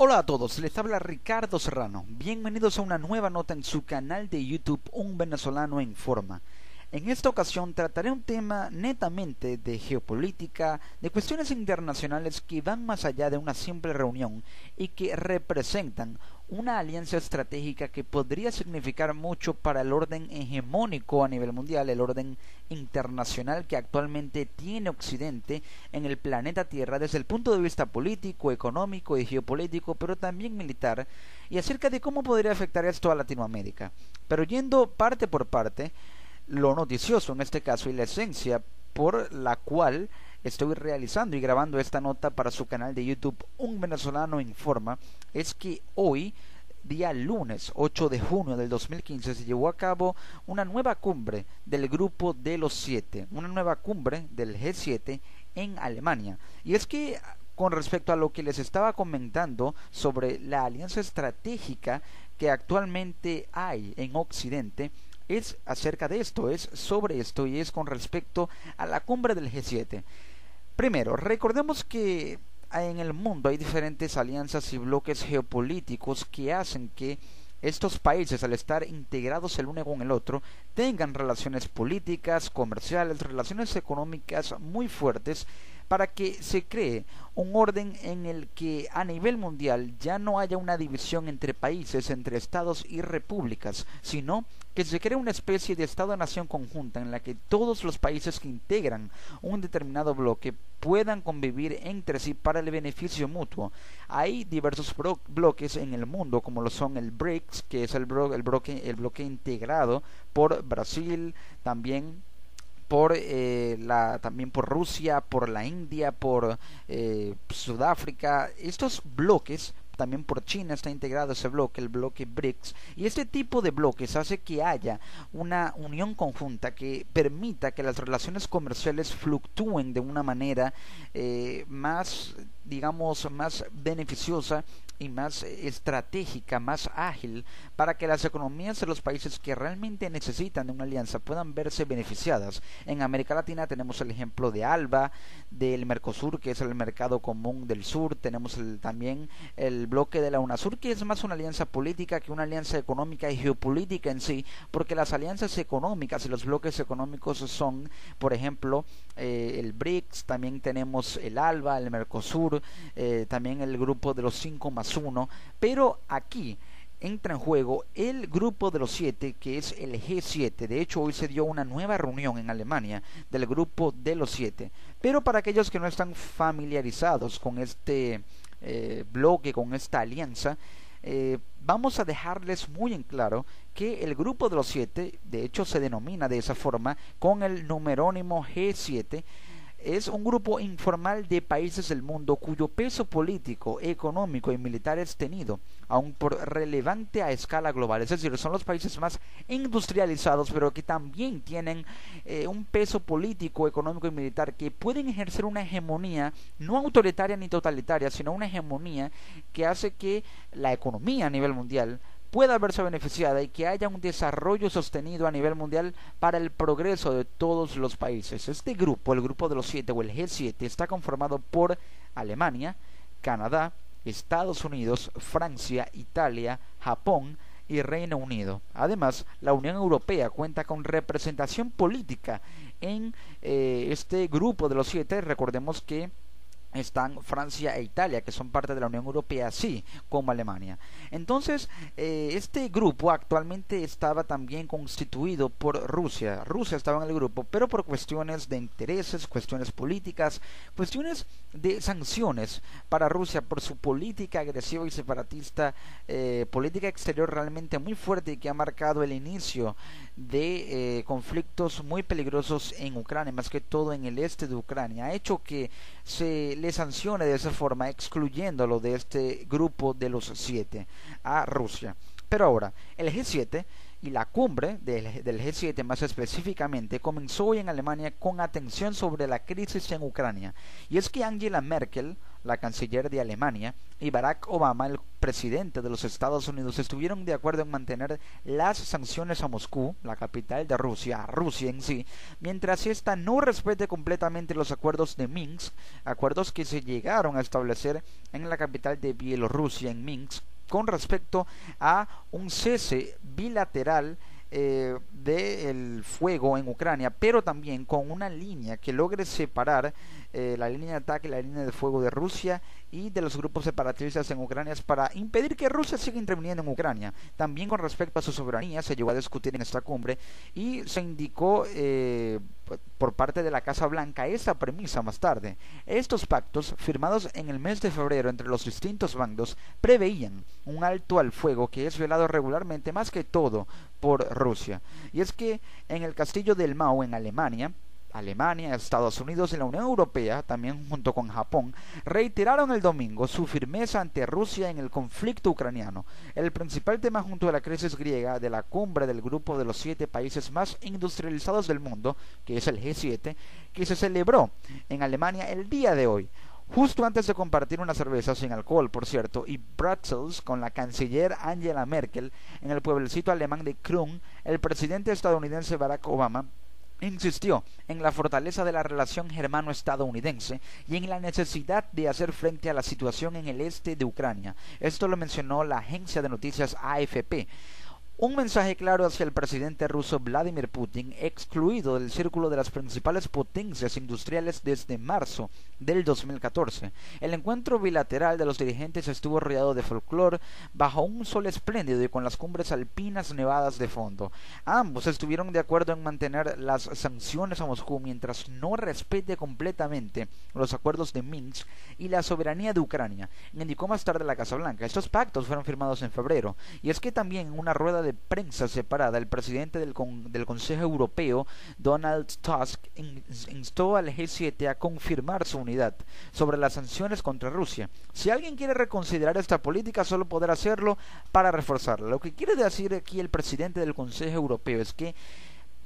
Hola a todos, les habla Ricardo Serrano. Bienvenidos a una nueva nota en su canal de YouTube Un Venezolano en Forma. En esta ocasión trataré un tema netamente de geopolítica, de cuestiones internacionales que van más allá de una simple reunión y que representan una alianza estratégica que podría significar mucho para el orden hegemónico a nivel mundial, el orden internacional que actualmente tiene Occidente en el planeta Tierra desde el punto de vista político, económico y geopolítico, pero también militar, y acerca de cómo podría afectar esto a Latinoamérica. Pero yendo parte por parte, lo noticioso en este caso y la esencia por la cual estoy realizando y grabando esta nota para su canal de YouTube Un Venezolano en Forma es que hoy, día lunes 8 de junio del 2015, se llevó a cabo una nueva cumbre del Grupo de los Siete, una nueva cumbre del G7 en Alemania. Y es que con respecto a lo que les estaba comentando sobre la alianza estratégica que actualmente hay en Occidente, es acerca de esto, es sobre esto y es con respecto a la cumbre del G7. Primero, recordemos que en el mundo hay diferentes alianzas y bloques geopolíticos que hacen que estos países, al estar integrados el uno con el otro, tengan relaciones políticas, comerciales, relaciones económicas muy fuertes, para que se cree un orden en el que a nivel mundial ya no haya una división entre países, entre estados y repúblicas, sino que se cree una especie de estado-nación conjunta en la que todos los países que integran un determinado bloque puedan convivir entre sí para el beneficio mutuo. Hay diversos bloques en el mundo, como lo son el BRICS, que es el bloque integrado por Brasil, también también por Rusia, por la India, por Sudáfrica. Estos bloques, también por China está integrado ese bloque, el bloque BRICS, y este tipo de bloques hace que haya una unión conjunta que permita que las relaciones comerciales fluctúen de una manera más, digamos, más beneficiosa y más estratégica, más ágil, para que las economías de los países que realmente necesitan de una alianza puedan verse beneficiadas. En América Latina tenemos el ejemplo de ALBA, del Mercosur, que es el mercado común del sur. Tenemos también el bloque de la UNASUR, que es más una alianza política que una alianza económica y geopolítica en sí, porque las alianzas económicas y los bloques económicos son, por ejemplo, el BRICS, también tenemos el ALBA, el Mercosur, también el grupo de los 5+1, pero aquí entra en juego el grupo de los 7, que es el G7. De hecho, hoy se dio una nueva reunión en Alemania del grupo de los 7. Pero para aquellos que no están familiarizados con este bloque, con esta alianza, vamos a dejarles muy en claro que el grupo de los 7, de hecho se denomina de esa forma, con el numerónimo G7, es un grupo informal de países del mundo cuyo peso político, económico y militar es tenido, aun por relevante a escala global. Es decir, son los países más industrializados, pero que también tienen un peso político, económico y militar que pueden ejercer una hegemonía no autoritaria ni totalitaria, sino una hegemonía que hace que la economía a nivel mundial pueda verse beneficiada y que haya un desarrollo sostenido a nivel mundial para el progreso de todos los países. Este grupo, el grupo de los 7 o el G7, está conformado por Alemania, Canadá, Estados Unidos, Francia, Italia, Japón y Reino Unido. Además, la Unión Europea cuenta con representación política en este grupo de los 7. Recordemos que están Francia e Italia, que son parte de la Unión Europea, así como Alemania. Entonces, este grupo actualmente estaba también constituido por Rusia. Rusia estaba en el grupo, pero por cuestiones de intereses, cuestiones políticas, cuestiones de sanciones para Rusia por su política agresiva y separatista, política exterior realmente muy fuerte y que ha marcado el inicio de conflictos muy peligrosos en Ucrania, más que todo en el este de Ucrania. Ha hecho que se le sancione de esa forma, excluyéndolo de este grupo de los 7 a Rusia. Pero ahora, el G7 y la cumbre del G7 más específicamente comenzó hoy en Alemania con atención sobre la crisis en Ucrania. Y es que Angela Merkel, la canciller de Alemania, y Barack Obama, el presidente de los Estados Unidos, estuvieron de acuerdo en mantener las sanciones a Moscú, la capital de Rusia, a Rusia en sí, mientras ésta no respete completamente los acuerdos de Minsk, acuerdos que se llegaron a establecer en la capital de Bielorrusia, en Minsk, con respecto a un cese bilateral del fuego en Ucrania, pero también con una línea que logre separar la línea de ataque, la línea de fuego de Rusia y de los grupos separatistas en Ucrania, para impedir que Rusia siga interviniendo en Ucrania. También con respecto a su soberanía se llegó a discutir en esta cumbre y se indicó por parte de la Casa Blanca esta premisa más tarde. Estos pactos, firmados en el mes de febrero entre los distintos bandos, preveían un alto al fuego que es violado regularmente, más que todo por Rusia. Y es que en el castillo del Mao en Alemania, Estados Unidos y la Unión Europea, también junto con Japón, reiteraron el domingo su firmeza ante Rusia en el conflicto ucraniano. El principal tema junto a la crisis griega de la cumbre del grupo de los 7 países más industrializados del mundo, que es el G7, que se celebró en Alemania el día de hoy, justo antes de compartir una cerveza sin alcohol, por cierto, y pretzels con la canciller Angela Merkel en el pueblecito alemán de Krün. El presidente estadounidense Barack Obama insistió en la fortaleza de la relación germano-estadounidense y en la necesidad de hacer frente a la situación en el este de Ucrania. Esto lo mencionó la agencia de noticias AFP. Un mensaje claro hacia el presidente ruso Vladimir Putin, excluido del círculo de las principales potencias industriales desde marzo del 2014. El encuentro bilateral de los dirigentes estuvo rodeado de folclore, bajo un sol espléndido y con las cumbres alpinas nevadas de fondo. Ambos estuvieron de acuerdo en mantener las sanciones a Moscú mientras no respete completamente los acuerdos de Minsk y la soberanía de Ucrania, indicó más tarde la Casa Blanca. Estos pactos fueron firmados en febrero, y es que también en una rueda de prensa separada, el presidente del Consejo Europeo, Donald Tusk, instó al G7 a confirmar su unidad sobre las sanciones contra Rusia. Si alguien quiere reconsiderar esta política, solo podrá hacerlo para reforzarla. Lo que quiere decir aquí el presidente del Consejo Europeo es que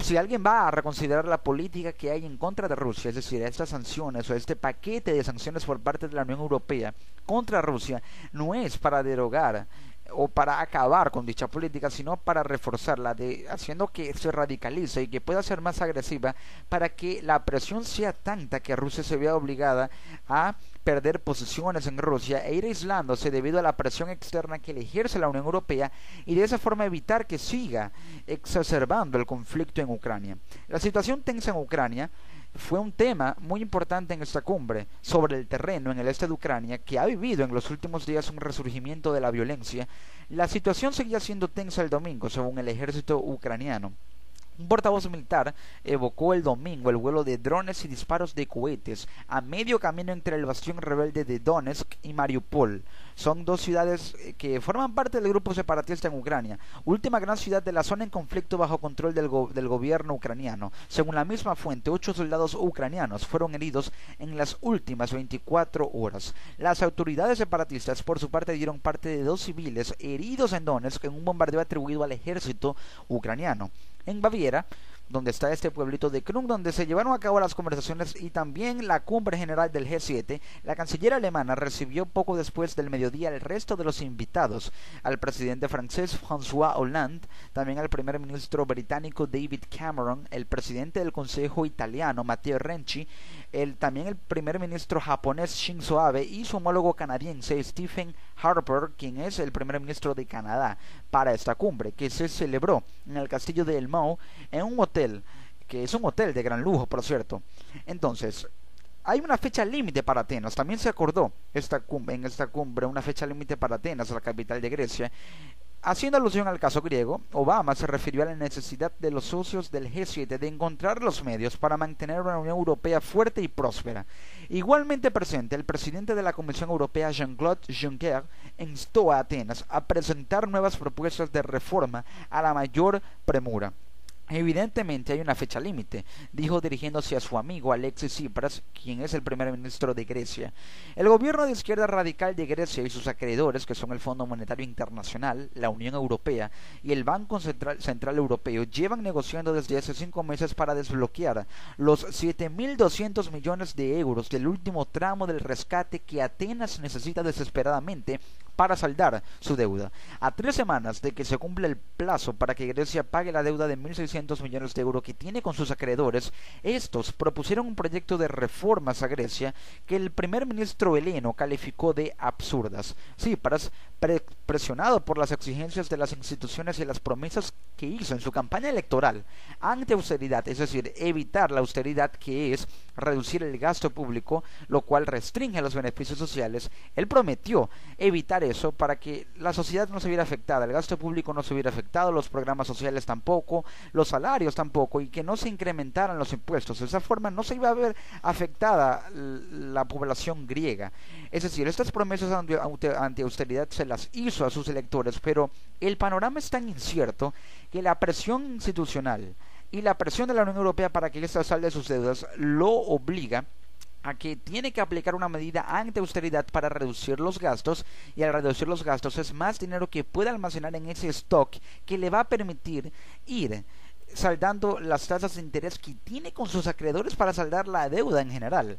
si alguien va a reconsiderar la política que hay en contra de Rusia, es decir, estas sanciones o este paquete de sanciones por parte de la Unión Europea contra Rusia, no es para derogar o para acabar con dicha política, sino para reforzarla, haciendo que se radicalice y que pueda ser más agresiva, para que la presión sea tanta que Rusia se vea obligada a perder posiciones en Rusia e ir aislándose debido a la presión externa que le ejerce la Unión Europea, y de esa forma evitar que siga exacerbando el conflicto en Ucrania. La situación tensa en Ucrania fue un tema muy importante en esta cumbre sobre el terreno en el este de Ucrania, que ha vivido en los últimos días un resurgimiento de la violencia. La situación seguía siendo tensa el domingo, según el ejército ucraniano. Un portavoz militar evocó el domingo el vuelo de drones y disparos de cohetes a medio camino entre el bastión rebelde de Donetsk y Mariupol. Son dos ciudades que forman parte del grupo separatista en Ucrania, última gran ciudad de la zona en conflicto bajo control del gobierno ucraniano. Según la misma fuente, 8 soldados ucranianos fueron heridos en las últimas 24 horas. Las autoridades separatistas, por su parte, dieron parte de 2 civiles heridos en Donetsk en un bombardeo atribuido al ejército ucraniano. En Baviera, donde está este pueblito de Krün, donde se llevaron a cabo las conversaciones y también la cumbre general del G7, la canciller alemana recibió poco después del mediodía al resto de los invitados, al presidente francés François Hollande, también al primer ministro británico David Cameron, el presidente del Consejo italiano Matteo Renzi, también el primer ministro japonés Shinzo Abe y su homólogo canadiense Stephen Harper, quien es el primer ministro de Canadá, para esta cumbre, que se celebró en el castillo de El Mao, en un hotel, que es un hotel de gran lujo, por cierto. Entonces, hay una fecha límite para Atenas. También se acordó en esta cumbre una fecha límite para Atenas, la capital de Grecia. Haciendo alusión al caso griego, Obama se refirió a la necesidad de los socios del G7 de encontrar los medios para mantener una Unión Europea fuerte y próspera. Igualmente presente, el presidente de la Comisión Europea, Jean-Claude Juncker, instó a Atenas a presentar nuevas propuestas de reforma a la mayor premura. Evidentemente hay una fecha límite, dijo dirigiéndose a su amigo Alexis Tsipras, quien es el primer ministro de Grecia. El gobierno de izquierda radical de Grecia y sus acreedores, que son el Fondo Monetario Internacional, la Unión Europea y el Banco Central Europeo, llevan negociando desde hace 5 meses para desbloquear los 7.200 millones de euros del último tramo del rescate que Atenas necesita desesperadamente para saldar su deuda. A 3 semanas de que se cumpla el plazo para que Grecia pague la deuda de 1.600 millones de euros que tiene con sus acreedores, estos propusieron un proyecto de reformas a Grecia que el primer ministro heleno calificó de absurdas. Tsipras, presionado por las exigencias de las instituciones y las promesas que hizo en su campaña electoral ante austeridad, es decir, evitar la austeridad, que es reducir el gasto público, lo cual restringe los beneficios sociales, él prometió evitar eso para que la sociedad no se viera afectada, el gasto público no se viera afectado, los programas sociales tampoco, los salarios tampoco, y que no se incrementaran los impuestos. De esa forma no se iba a ver afectada la población griega. Es decir, estas promesas ante austeridad se las hizo a sus electores, pero el panorama es tan incierto que la presión institucional y la presión de la Unión Europea para que ésta salde sus deudas lo obliga a que tiene que aplicar una medida ante austeridad para reducir los gastos, y al reducir los gastos es más dinero que puede almacenar en ese stock que le va a permitir ir saldando las tasas de interés que tiene con sus acreedores para saldar la deuda en general.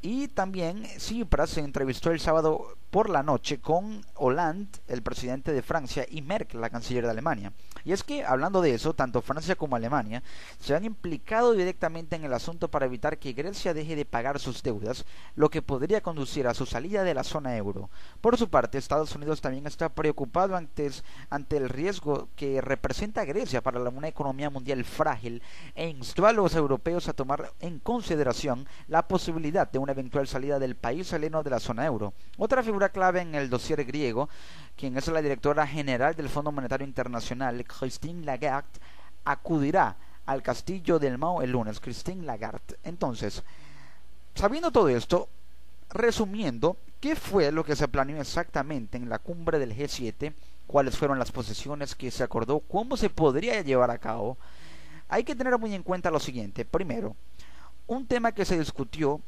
Y también Tsipras se entrevistó el sábado por la noche con Hollande, el presidente de Francia, y Merkel, la canciller de Alemania. Y es que, hablando de eso, tanto Francia como Alemania se han implicado directamente en el asunto para evitar que Grecia deje de pagar sus deudas, lo que podría conducir a su salida de la zona euro. Por su parte, Estados Unidos también está preocupado ante el riesgo que representa Grecia para una economía mundial frágil, e instó a los europeos a tomar en consideración la posibilidad de una eventual salida del país heleno de la zona euro. Otra figura clave en el dossier griego, quien es la directora general del Fondo Monetario Internacional, Christine Lagarde, acudirá al Castillo del Mao el lunes. Christine Lagarde. Entonces, sabiendo todo esto, resumiendo, ¿qué fue lo que se planeó exactamente en la cumbre del G7? ¿Cuáles fueron las posiciones que se acordó? ¿Cómo se podría llevar a cabo? Hay que tener muy en cuenta lo siguiente. Primero, un tema que se discutió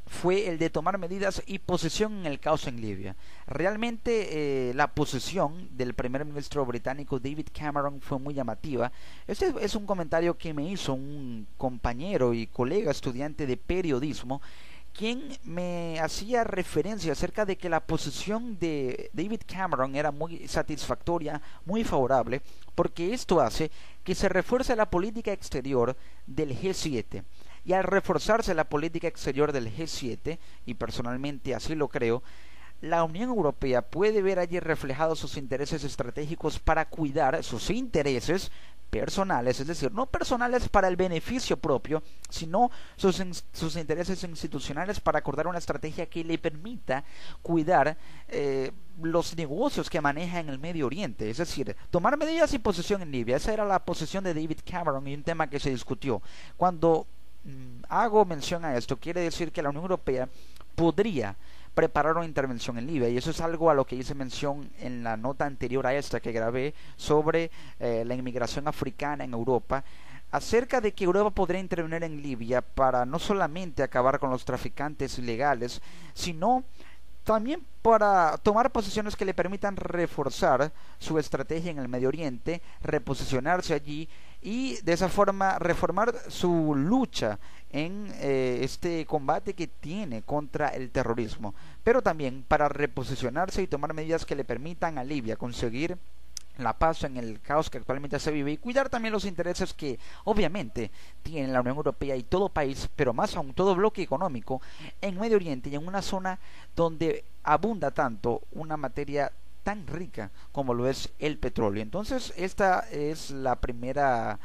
fue el de tomar medidas y posición en el caos en Libia. Realmente la posición del primer ministro británico David Cameron fue muy llamativa. Este es un comentario que me hizo un compañero y colega estudiante de periodismo, quien me hacía referencia acerca de que la posición de David Cameron era muy satisfactoria, muy favorable, porque esto hace que se refuerce la política exterior del G7. Y al reforzarse la política exterior del G7, y personalmente así lo creo, la Unión Europea puede ver allí reflejados sus intereses estratégicos para cuidar sus intereses personales, es decir, no personales para el beneficio propio, sino sus intereses institucionales para acordar una estrategia que le permita cuidar los negocios que maneja en el Medio Oriente, es decir, tomar medidas y posición en Libia. Esa era la posición de David Cameron y un tema que se discutió. Cuando hago mención a esto, quiere decir que la Unión Europea podría preparar una intervención en Libia, y eso es algo a lo que hice mención en la nota anterior a esta que grabé sobre la inmigración africana en Europa, acerca de que Europa podría intervenir en Libia para no solamente acabar con los traficantes ilegales, sino también para tomar posiciones que le permitan reforzar su estrategia en el Medio Oriente, reposicionarse allí y de esa forma reformar su lucha en este combate que tiene contra el terrorismo, pero también para reposicionarse y tomar medidas que le permitan a Libia conseguir la paz en el caos que actualmente se vive, y cuidar también los intereses que obviamente tiene la Unión Europea y todo país, pero más aún todo bloque económico en Medio Oriente y en una zona donde abunda tanto una materia tan rica como lo es el petróleo. Entonces esta es la primera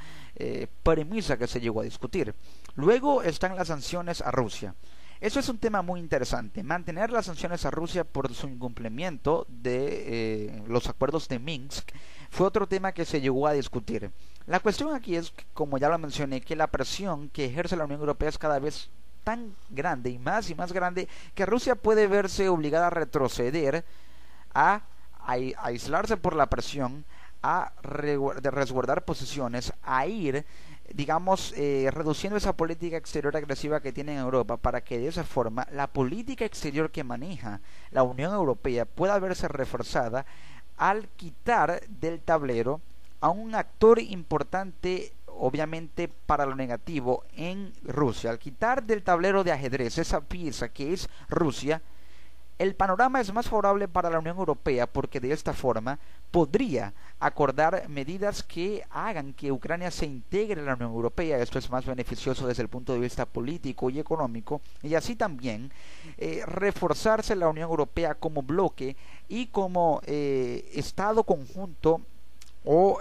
premisa que se llegó a discutir. Luego están las sanciones a Rusia. Eso es un tema muy interesante. Mantener las sanciones a Rusia por su incumplimiento de los acuerdos de Minsk fue otro tema que se llegó a discutir. La cuestión aquí es, como ya lo mencioné, que la presión que ejerce la Unión Europea es cada vez tan grande y más grande, que Rusia puede verse obligada a retroceder, a aislarse por la presión, a resguardar posiciones, a ir, digamos, reduciendo esa política exterior agresiva que tiene en Europa, para que de esa forma la política exterior que maneja la Unión Europea pueda verse reforzada al quitar del tablero a un actor importante, obviamente para lo negativo, en Rusia. Al quitar del tablero de ajedrez esa pieza que es Rusia, el panorama es más favorable para la Unión Europea, porque de esta forma podría acordar medidas que hagan que Ucrania se integre a la Unión Europea. Esto es más beneficioso desde el punto de vista político y económico, y así también reforzarse la Unión Europea como bloque y como Estado conjunto o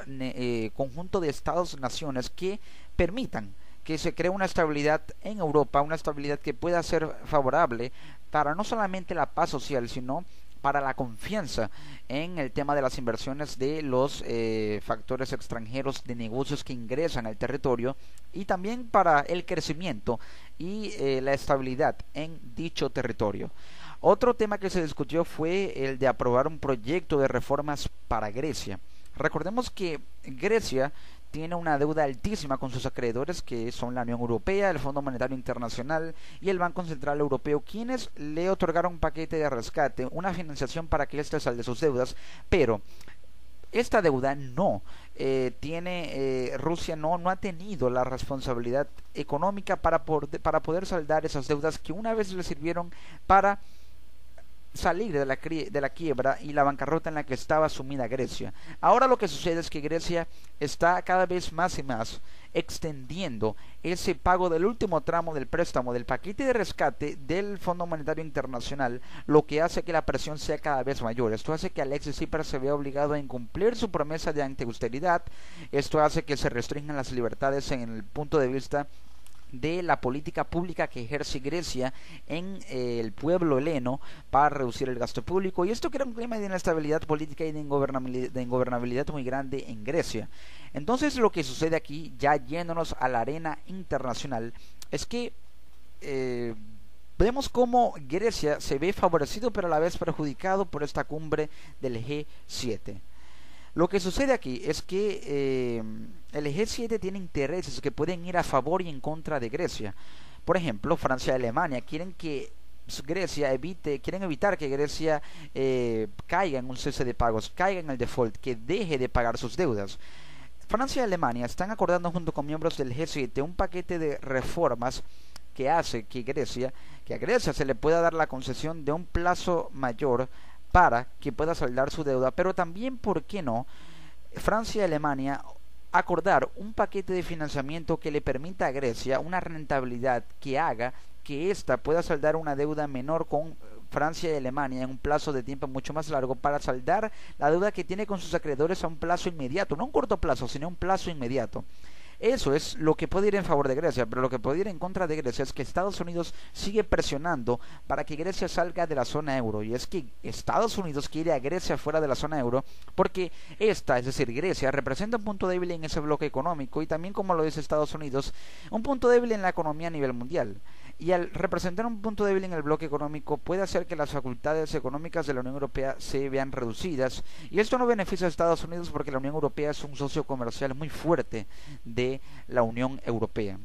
conjunto de Estados-naciones que permitan que se cree una estabilidad en Europa, una estabilidad que pueda ser favorable para no solamente la paz social, sino para la confianza en el tema de las inversiones de los factores extranjeros de negocios que ingresan al territorio, y también para el crecimiento y la estabilidad en dicho territorio. Otro tema que se discutió fue el de aprobar un proyecto de reformas para Grecia. Recordemos que Grecia tiene una deuda altísima con sus acreedores, que son la Unión Europea, el Fondo Monetario Internacional y el Banco Central Europeo, quienes le otorgaron un paquete de rescate, una financiación para que éste salde sus deudas, pero esta deuda no Rusia no ha tenido la responsabilidad económica para poder saldar esas deudas que una vez le sirvieron para salir de la quiebra y la bancarrota en la que estaba sumida Grecia. Ahora lo que sucede es que Grecia está cada vez más y más extendiendo ese pago del último tramo del préstamo del paquete de rescate del Fondo Monetario Internacional, lo que hace que la presión sea cada vez mayor. Esto hace que Alexis Tsipras se vea obligado a incumplir su promesa de antiausteridad. Esto hace que se restrinjan las libertades en el punto de vista de la política pública que ejerce Grecia en el pueblo heleno para reducir el gasto público, y esto crea un clima de inestabilidad política y de ingobernabilidad muy grande en Grecia. Entonces lo que sucede aquí, ya yéndonos a la arena internacional, es que vemos cómo Grecia se ve favorecido pero a la vez perjudicado por esta cumbre del G7. Lo que sucede aquí es que el G7 tiene intereses que pueden ir a favor y en contra de Grecia. Por ejemplo, Francia y Alemania quieren evitar que Grecia caiga en un cese de pagos, caiga en el default, que deje de pagar sus deudas. Francia y Alemania están acordando junto con miembros del G7 un paquete de reformas que hace que a Grecia se le pueda dar la concesión de un plazo mayor para que pueda saldar su deuda, pero también, ¿por qué no?, Francia y Alemania acordar un paquete de financiamiento que le permita a Grecia una rentabilidad que haga que ésta pueda saldar una deuda menor con Francia y Alemania en un plazo de tiempo mucho más largo, para saldar la deuda que tiene con sus acreedores a un plazo inmediato, no un corto plazo, sino un plazo inmediato. Eso es lo que puede ir en favor de Grecia, pero lo que puede ir en contra de Grecia es que Estados Unidos sigue presionando para que Grecia salga de la zona euro, y es que Estados Unidos quiere a Grecia fuera de la zona euro porque esta, es decir, Grecia, representa un punto débil en ese bloque económico, y también, como lo dice Estados Unidos, un punto débil en la economía a nivel mundial. Y al representar un punto débil en el bloque económico, puede hacer que las facultades económicas de la Unión Europea se vean reducidas, y esto no beneficia a Estados Unidos porque la Unión Europea es un socio comercial muy fuerte de la Unión Europea.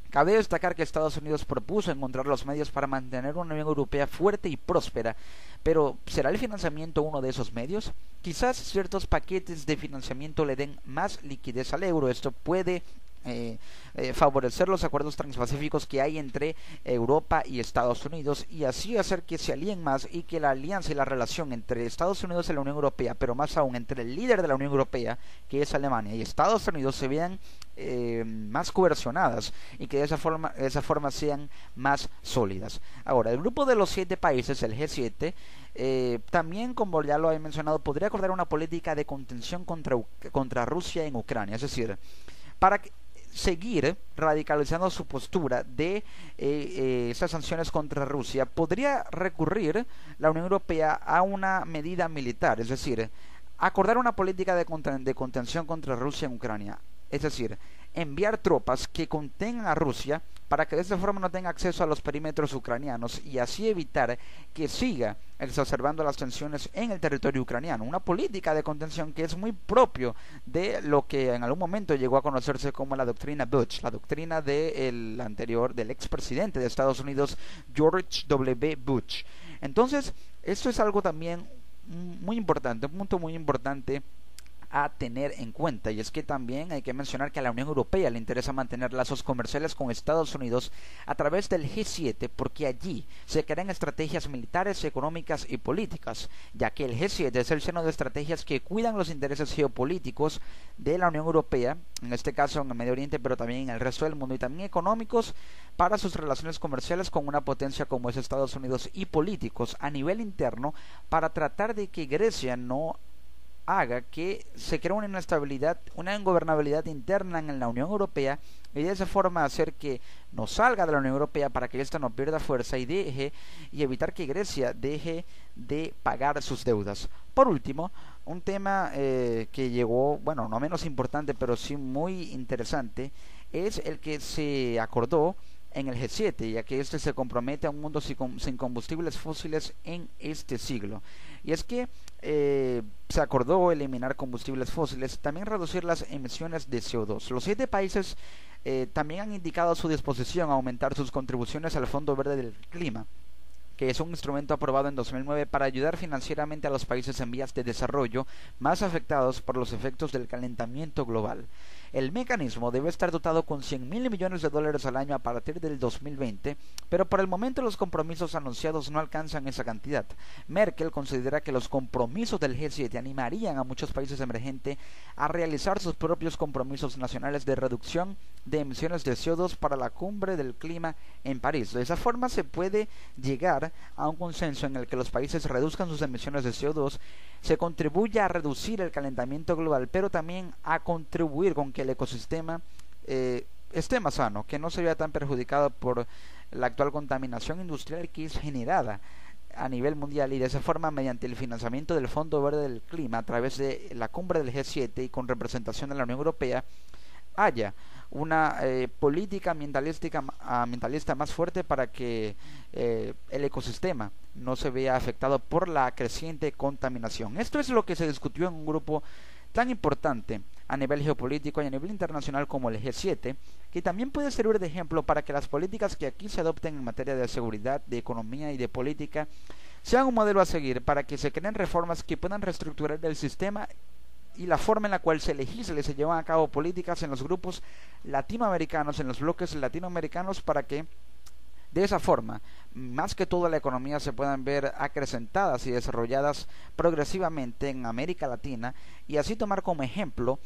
Cabe destacar que Estados Unidos propuso encontrar los medios para mantener una Unión Europea fuerte y próspera, pero ¿será el financiamiento uno de esos medios? Quizás ciertos paquetes de financiamiento le den más liquidez al euro. Esto puede favorecer los acuerdos transpacíficos que hay entre Europa y Estados Unidos, y así hacer que se alíen más y que la alianza y la relación entre Estados Unidos y la Unión Europea, pero más aún entre el líder de la Unión Europea, que es Alemania, y Estados Unidos, se vean más coercionadas, y que de esa forma sean más sólidas. Ahora, el grupo de los 7 países, el G7, también, como ya lo he mencionado, podría acordar una política de contención contra Rusia en Ucrania, es decir, para seguir radicalizando su postura de esas sanciones contra Rusia, podría recurrir la Unión Europea a una medida militar, es decir, acordar una política de contención contra Rusia en Ucrania, es decir, enviar tropas que contengan a Rusia para que de esta forma no tenga acceso a los perímetros ucranianos y así evitar que siga exacerbando las tensiones en el territorio ucraniano. Una política de contención que es muy propio de lo que en algún momento llegó a conocerse como la doctrina Bush, la doctrina del expresidente de Estados Unidos, George W. Bush. Entonces, esto es algo también muy importante, un punto muy importante a tener en cuenta, y es que también hay que mencionar que a la Unión Europea le interesa mantener lazos comerciales con Estados Unidos a través del G7, porque allí se crean estrategias militares, económicas y políticas, ya que el G7 es el seno de estrategias que cuidan los intereses geopolíticos de la Unión Europea, en este caso en el Medio Oriente, pero también en el resto del mundo, y también económicos para sus relaciones comerciales con una potencia como es Estados Unidos, y políticos a nivel interno para tratar de que Grecia no haga que se cree una inestabilidad, una ingobernabilidad interna en la Unión Europea, y de esa forma hacer que no salga de la Unión Europea para que ésta no pierda fuerza y evitar que Grecia deje de pagar sus deudas. Por último, un tema que llegó, bueno, no menos importante, pero sí muy interesante, es el que se acordó en el G7, ya que este se compromete a un mundo sin combustibles fósiles en este siglo. Y es que se acordó eliminar combustibles fósiles, también reducir las emisiones de CO2. Los 7 países también han indicado su disposición a aumentar sus contribuciones al Fondo Verde del Clima, que es un instrumento aprobado en 2009 para ayudar financieramente a los países en vías de desarrollo más afectados por los efectos del calentamiento global. El mecanismo debe estar dotado con $100.000 millones al año a partir del 2020, pero por el momento los compromisos anunciados no alcanzan esa cantidad. Merkel considera que los compromisos del G7 animarían a muchos países emergentes a realizar sus propios compromisos nacionales de reducción de emisiones de CO2 para la cumbre del clima en París. De esa forma se puede llegar a un consenso en el que los países reduzcan sus emisiones de CO2, se contribuye a reducir el calentamiento global, pero también a contribuir con que el ecosistema esté más sano, que no se vea tan perjudicado por la actual contaminación industrial que es generada a nivel mundial, y de esa forma, mediante el financiamiento del Fondo Verde del Clima a través de la cumbre del G7 y con representación de la Unión Europea, haya una política ambientalista más fuerte para que el ecosistema no se vea afectado por la creciente contaminación. Esto es lo que se discutió en un grupo tan importante a nivel geopolítico y a nivel internacional como el G7, que también puede servir de ejemplo para que las políticas que aquí se adopten en materia de seguridad, de economía y de política sean un modelo a seguir, para que se creen reformas que puedan reestructurar el sistema y la forma en la cual se legisla y se llevan a cabo políticas en los grupos latinoamericanos, en los bloques latinoamericanos, para que de esa forma, más que toda la economía se puedan ver acrecentadas y desarrolladas progresivamente en América Latina, y así tomar como ejemplo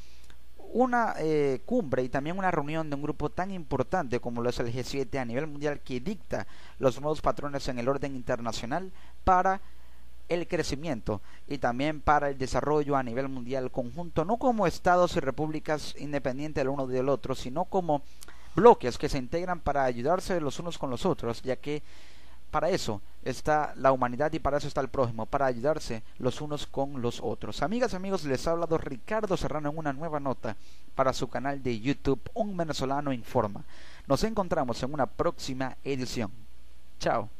una cumbre y también una reunión de un grupo tan importante como lo es el G7 a nivel mundial, que dicta los nuevos patrones en el orden internacional para el crecimiento y también para el desarrollo a nivel mundial conjunto, no como estados y repúblicas independientes el uno del otro, sino como bloques que se integran para ayudarse los unos con los otros, ya que para eso está la humanidad y para eso está el prójimo, para ayudarse los unos con los otros. Amigas, amigos, les ha hablado Ricardo Serrano en una nueva nota para su canal de YouTube, Un Venezolano Informa. Nos encontramos en una próxima edición. Chao.